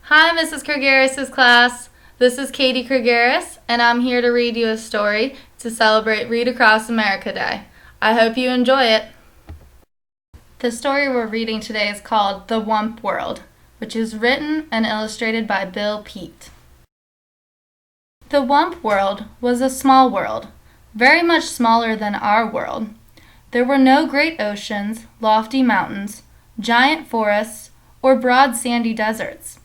Hi, Mrs. Krugeris' class. This is Katie Krugeris, and I'm here to read you a story to celebrate Read Across America Day. I hope you enjoy it. The story we're reading today is called The Wump World, which is written and illustrated by Bill Peet. The Wump World was a small world, very much smaller than our world. There were no great oceans, lofty mountains, giant forests, or broad sandy deserts.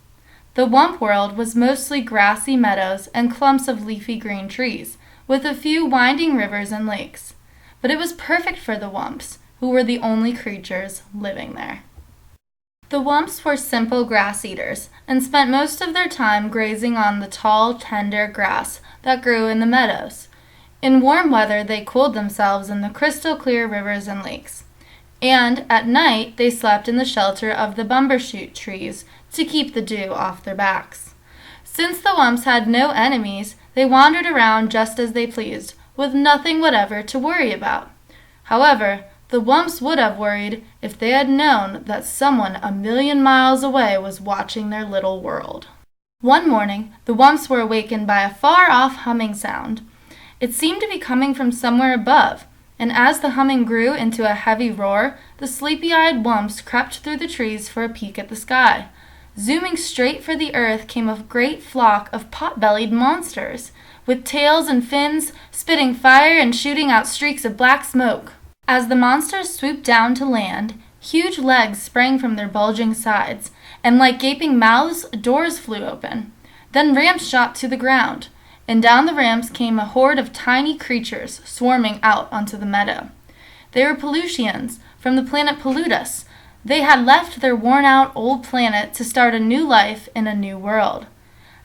The Wump World was mostly grassy meadows and clumps of leafy green trees, with a few winding rivers and lakes. But it was perfect for the Wumps, who were the only creatures living there. The Wumps were simple grass eaters and spent most of their time grazing on the tall, tender grass that grew in the meadows. In warm weather, they cooled themselves in the crystal-clear rivers and lakes. And at night, they slept in the shelter of the bumbershoot trees to keep the dew off their backs. Since the Wumps had no enemies, they wandered around just as they pleased, with nothing whatever to worry about. However, the Wumps would have worried if they had known that someone 1,000,000 miles away was watching their little world. One morning, the Wumps were awakened by a far-off humming sound. It seemed to be coming from somewhere above, and as the humming grew into a heavy roar, the sleepy-eyed Wumps crept through the trees for a peek at the sky. Zooming straight for the earth came a great flock of pot-bellied monsters, with tails and fins, spitting fire and shooting out streaks of black smoke. As the monsters swooped down to land, huge legs sprang from their bulging sides, and like gaping mouths, doors flew open. Then ramps shot to the ground, and down the ramps came a horde of tiny creatures swarming out onto the meadow. They were Pelusians from the planet Pollutus. They had left their worn-out old planet to start a new life in a new world.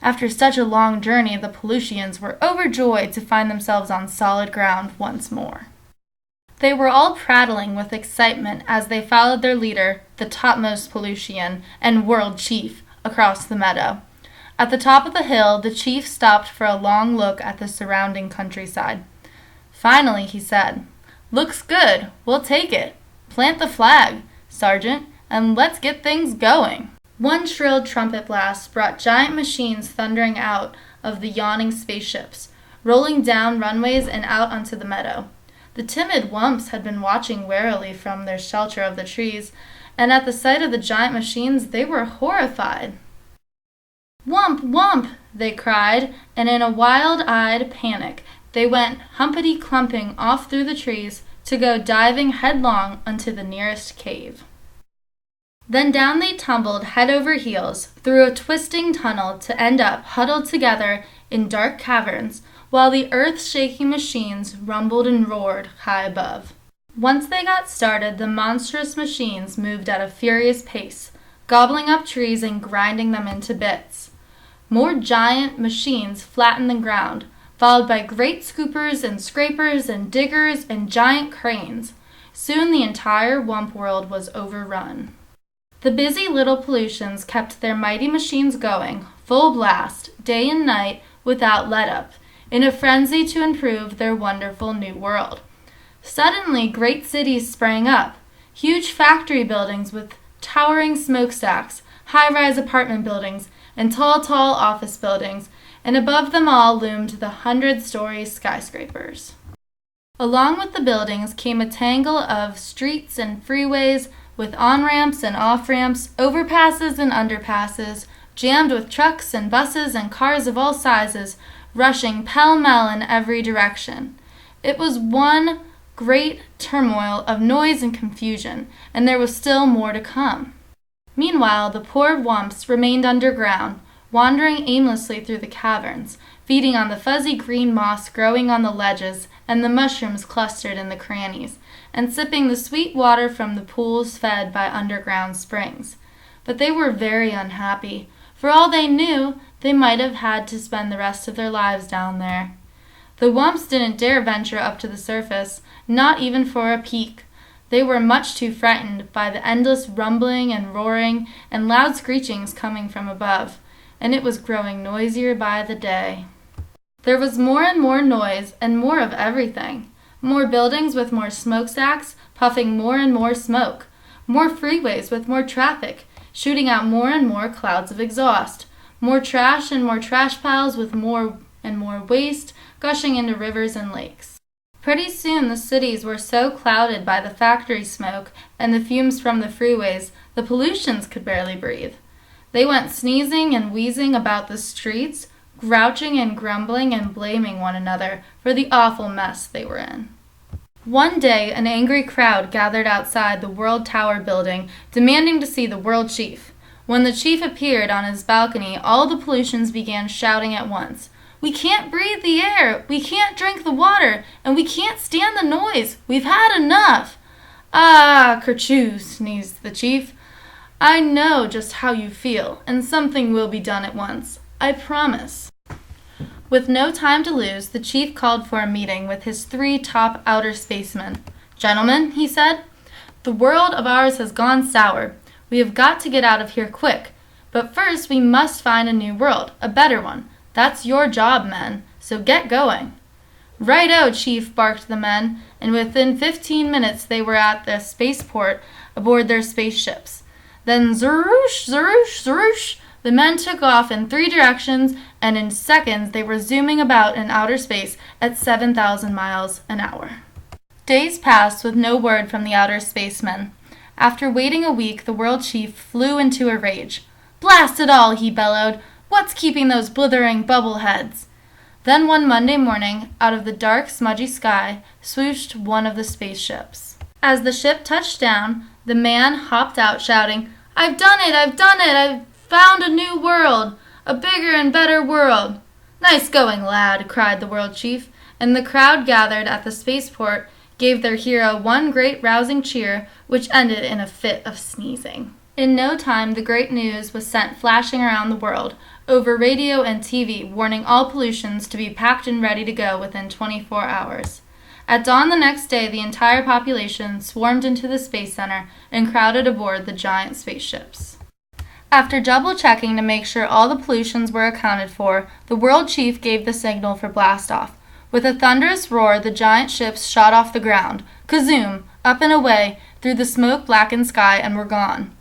After such a long journey, the Pelusians were overjoyed to find themselves on solid ground once more. They were all prattling with excitement as they followed their leader, the topmost Pelusian and world chief, across the meadow. At the top of the hill, the chief stopped for a long look at the surrounding countryside. Finally, he said, "Looks good. We'll take it. Plant the flag, Sergeant, and let's get things going." One shrill trumpet blast brought giant machines thundering out of the yawning spaceships, rolling down runways and out onto the meadow. The timid Wumps had been watching warily from their shelter of the trees, and at the sight of the giant machines they were horrified. "Wump, Wump!" they cried, and in a wild-eyed panic they went humpity-clumping off through the trees to go diving headlong into the nearest cave. Then down they tumbled head over heels through a twisting tunnel to end up huddled together in dark caverns while the earth-shaking machines rumbled and roared high above. Once they got started, the monstrous machines moved at a furious pace, gobbling up trees and grinding them into bits. More giant machines flattened the ground, followed by great scoopers and scrapers and diggers and giant cranes. Soon the entire Wump world was overrun. The busy little Pelusians kept their mighty machines going, full blast, day and night, without let-up, in a frenzy to improve their wonderful new world. Suddenly, great cities sprang up, huge factory buildings with towering smokestacks, high-rise apartment buildings, and tall office buildings, and above them all loomed the 100-story skyscrapers. Along with the buildings came a tangle of streets and freeways with on-ramps and off-ramps, overpasses and underpasses, jammed with trucks and buses and cars of all sizes, rushing pell-mell in every direction. It was one great turmoil of noise and confusion, and there was still more to come. Meanwhile, the poor Wumps remained underground, wandering aimlessly through the caverns, feeding on the fuzzy green moss growing on the ledges and the mushrooms clustered in the crannies, and sipping the sweet water from the pools fed by underground springs. But they were very unhappy. For all they knew, they might have had to spend the rest of their lives down there. The Wumps didn't dare venture up to the surface, not even for a peek. They were much too frightened by the endless rumbling and roaring and loud screechings coming from above, and it was growing noisier by the day. There was more and more noise and more of everything. More buildings with more smokestacks, puffing more and more smoke. More freeways with more traffic. shooting out more and more clouds of exhaust. More trash and more trash piles with more and more waste gushing into rivers and lakes. Pretty soon the cities were so clouded by the factory smoke and the fumes from the freeways, the pollutions could barely breathe. They went sneezing and wheezing about the streets, grouching and grumbling and blaming one another for the awful mess they were in. One day, an angry crowd gathered outside the World Tower building, demanding to see the World Chief. When the chief appeared on his balcony, all the pollutions began shouting at once. "We can't breathe the air, we can't drink the water, and we can't stand the noise. We've had enough." "Ah, kerchoo," sneezed the chief. "I know just how you feel, and something will be done at once. I promise." With no time to lose, the chief called for a meeting with his 3 top outer spacemen. "Gentlemen," he said, "the world of ours has gone sour. We have got to get out of here quick. But first we must find a new world, a better one. That's your job, men, so get going." "Right-o, Chief," barked the men, and within 15 minutes they were at the spaceport aboard their spaceships. Then zeroosh, zeroosh, zeroosh, the men took off in 3 directions, and in seconds they were zooming about in outer space at 7,000 miles an hour. Days passed with no word from the outer spacemen. After waiting a week, the world chief flew into a rage. "Blast it all," he bellowed. "What's keeping those blithering bubble heads?" Then one Monday morning, out of the dark, smudgy sky, swooshed one of the spaceships. As the ship touched down, the man hopped out shouting, "I've done it! I've done it! I've found a new world! A bigger and better world!" "Nice going, lad!" cried the world chief, and the crowd gathered at the spaceport gave their hero one great rousing cheer, which ended in a fit of sneezing. In no time the great news was sent flashing around the world, over radio and TV, warning all pollutions to be packed and ready to go within 24 hours. At dawn the next day, the entire population swarmed into the Space Center and crowded aboard the giant spaceships. After double-checking to make sure all the pollutions were accounted for, the world chief gave the signal for blast-off. With a thunderous roar, the giant ships shot off the ground, kazoom, up and away, through the smoke-blackened sky, and were gone.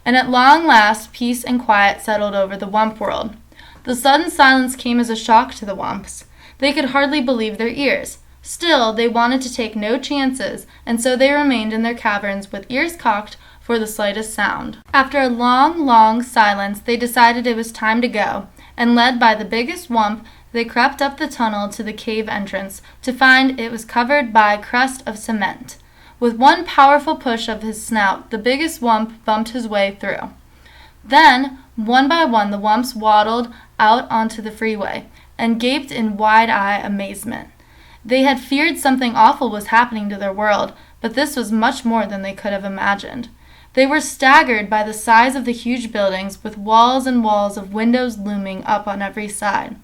And at long last, peace and quiet settled over the Wump world. The sudden silence came as a shock to the Wumps. They could hardly believe their ears. Still, they wanted to take no chances, and so they remained in their caverns with ears cocked for the slightest sound. After a long, long silence, they decided it was time to go, and led by the biggest Wump, they crept up the tunnel to the cave entrance to find it was covered by a crust of cement. With one powerful push of his snout, the biggest Wump bumped his way through. Then, one by one, the Wumps waddled out onto the freeway and gaped in wide-eyed amazement. They had feared something awful was happening to their world, but this was much more than they could have imagined. They were staggered by the size of the huge buildings, with walls and walls of windows looming up on every side,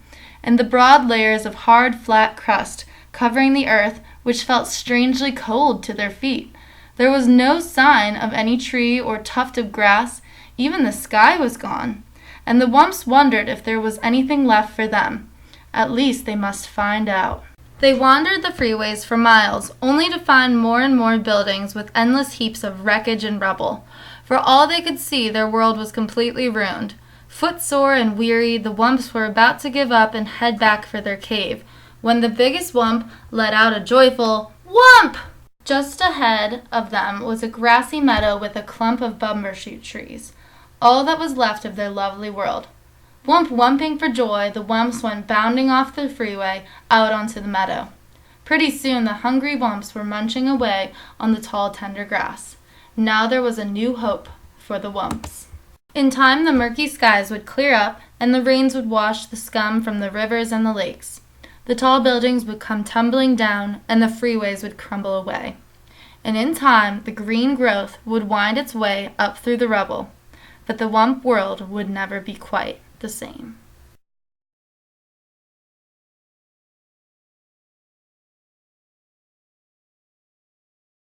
and the broad layers of hard, flat crust covering the earth, which felt strangely cold to their feet. There was no sign of any tree or tuft of grass. Even the sky was gone, and the Wumps wondered if there was anything left for them. At least they must find out. They wandered the freeways for miles, only to find more and more buildings with endless heaps of wreckage and rubble. For all they could see, their world was completely ruined. Footsore and weary, the Wumps were about to give up and head back for their cave, when the biggest Wump let out a joyful "Wump!" Just ahead of them was a grassy meadow with a clump of bumbershoot trees, all that was left of their lovely world. Wumping for joy, the Wumps went bounding off the freeway out onto the meadow. Pretty soon the hungry Wumps were munching away on the tall, tender grass. Now there was a new hope for the Wumps. In time the murky skies would clear up, and the rains would wash the scum from the rivers and the lakes. The tall buildings would come tumbling down, and the freeways would crumble away. And in time, the green growth would wind its way up through the rubble. But the Wump world would never be quite the same.